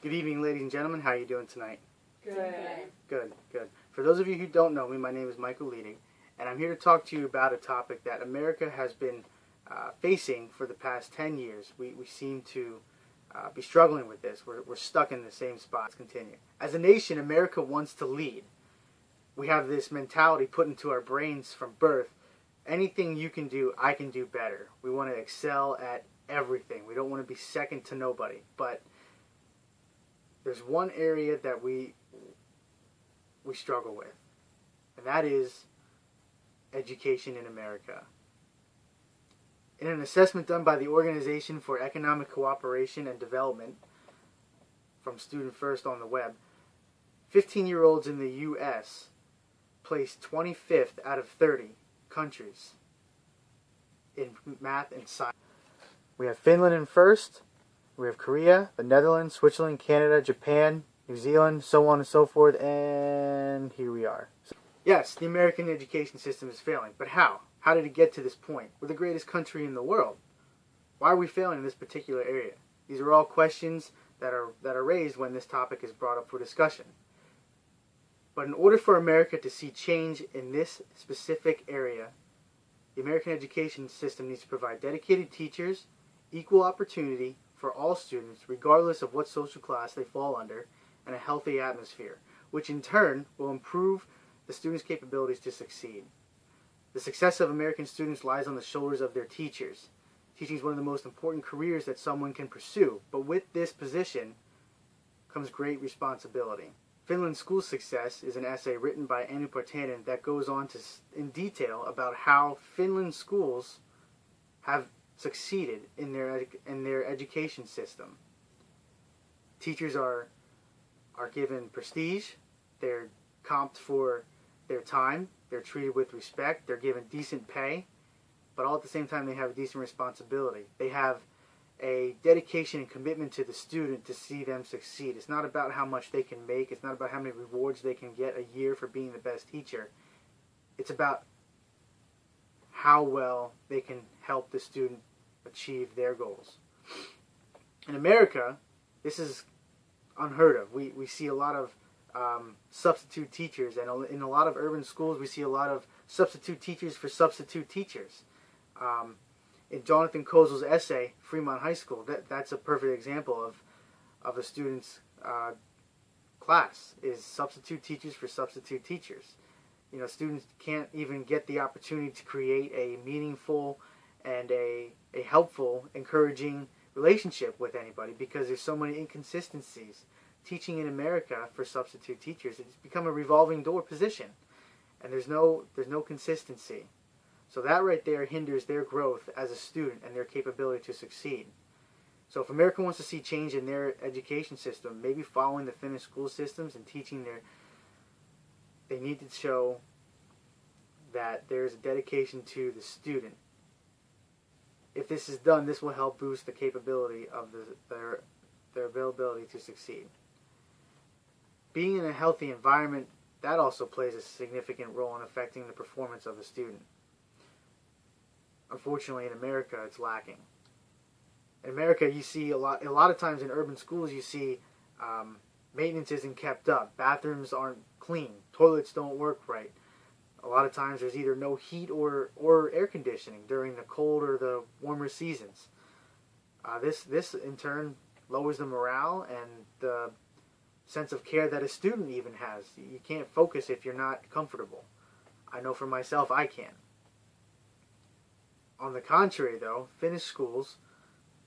Good evening, ladies and gentlemen. How are you doing tonight? Good. Good, good. For those of you who don't know me, my name is Michael Liedig, and I'm here to talk to you about a topic that America has been facing for the past 10 years. We seem to be struggling with this. We're stuck in the same spot. Let's continue. As a nation, America wants to lead. We have this mentality put into our brains from birth. Anything you can do, I can do better. We want to excel at everything. We don't want to be second to nobody. But there's one area that we struggle with, and that is education in America. In an assessment done by the Organization for Economic Cooperation and Development from Student First on the web, 15-year-olds in the U.S. placed 25th out of 30 countries in math and science. We have Finland in first. We have Korea, the Netherlands, Switzerland, Canada, Japan, New Zealand, so on and so forth, and here we are. Yes, the American education system is failing, but how? How did it get to this point? We're the greatest country in the world. Why are we failing in this particular area? These are all questions that are raised when this topic is brought up for discussion. But in order for America to see change in this specific area, the American education system needs to provide dedicated teachers, equal opportunity for all students, regardless of what social class they fall under, and a healthy atmosphere, which in turn will improve the students' capabilities to succeed. The success of American students lies on the shoulders of their teachers. Teaching is one of the most important careers that someone can pursue, but with this position comes great responsibility. Finland's school success is an essay written by Anu Partanen that goes on to in detail about how Finland's schools have succeeded in their education system. Teachers are given prestige, they're comped for their time, they're treated with respect, they're given decent pay, but all at the same time they have a decent responsibility. They have a dedication and commitment to the student to see them succeed. It's not about how much they can make, it's not about how many rewards they can get a year for being the best teacher. It's about how well they can help the student achieve their goals. In America, this is unheard of. We see a lot of substitute teachers, and in a lot of urban schools we see a lot of substitute teachers for substitute teachers. In Jonathan Kozel's essay, Fremont High School, that's a perfect example of a student's class, is substitute teachers for substitute teachers. You know, students can't even get the opportunity to create a meaningful and a helpful, encouraging relationship with anybody because there's so many inconsistencies. Teaching in America for substitute teachers, it's become a revolving door position, and there's no consistency. So that right there hinders their growth as a student and their capability to succeed. So if America wants to see change in their education system, maybe following the Finnish school systems and teaching they need to show that there's a dedication to the student. If this is done, this will help boost the capability of their availability to succeed. Being in a healthy environment, that also plays a significant role in affecting the performance of the student. Unfortunately, in America, it's lacking. In America, you see a lot of times in urban schools, you see maintenance isn't kept up. Bathrooms aren't clean. Toilets don't work right. A lot of times there's either no heat or air conditioning during the cold or the warmer seasons. This in turn lowers the morale and the sense of care that a student even has. You can't focus if you're not comfortable. I know for myself I can't. On the contrary though, Finnish schools,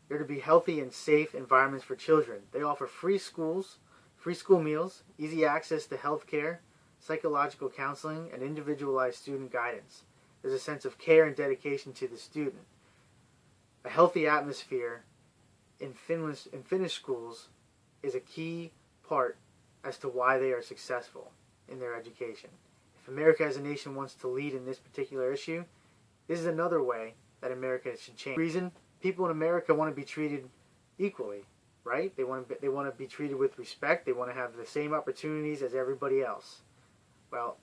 they're to be healthy and safe environments for children. They offer free school meals, easy access to health care, psychological counseling, and individualized student guidance. There's a sense of care and dedication to the student. A healthy atmosphere in Finnish schools is a key part as to why they are successful in their education. If America as a nation wants to lead in this particular issue, this is another way that America should change. The reason people in America want to be treated equally, right? They want to be treated with respect. They want to have the same opportunities as everybody else. Well,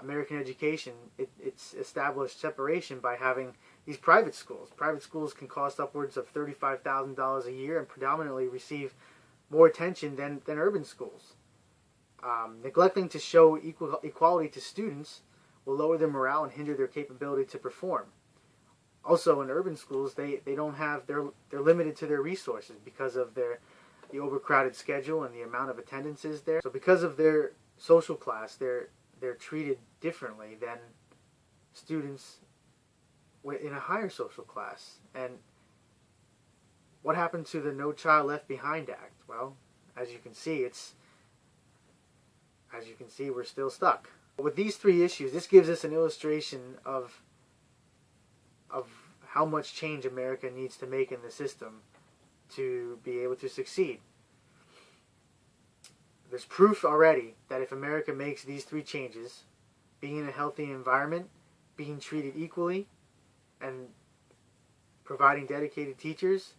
American education, it's established separation by having these private schools. Private schools can cost upwards of $35,000 a year and predominantly receive more attention than urban schools. Neglecting to show equality to students will lower their morale and hinder their capability to perform. Also, in urban schools, they don't have they're limited to their resources because of the overcrowded schedule and the amount of attendances there. So because of their social class, they're treated differently than students in a higher social class. And what happened to the No Child Left Behind Act? Well, as you can see, we're still stuck. With these three issues, this gives us an illustration of how much change America needs to make in the system to be able to succeed. There's proof already that if America makes these three changes, being in a healthy environment, being treated equally, and providing dedicated teachers,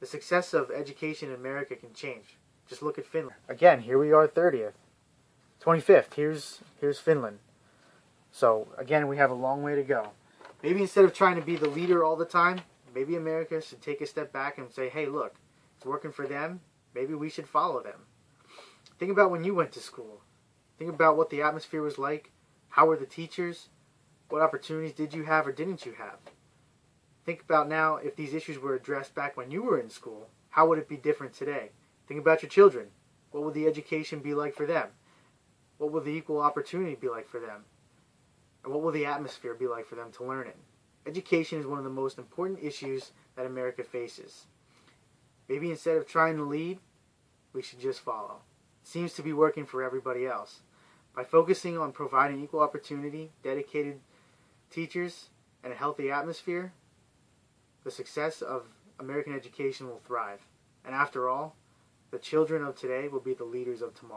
the success of education in America can change. Just look at Finland. Again, here we are 25th. Here's Finland. So again, we have a long way to go. Maybe instead of trying to be the leader all the time, maybe America should take a step back and say, hey, look, it's working for them. Maybe we should follow them. Think about when you went to school. Think about what the atmosphere was like. How were the teachers? What opportunities did you have or didn't you have? Think about now, if these issues were addressed back when you were in school, how would it be different today? Think about your children. What will the education be like for them? What will the equal opportunity be like for them? And what will the atmosphere be like for them to learn in? Education is one of the most important issues that America faces. Maybe instead of trying to lead, we should just follow. It seems to be working for everybody else. By focusing on providing equal opportunity, dedicated teachers, and a healthy atmosphere, the success of American education will thrive. And after all, the children of today will be the leaders of tomorrow.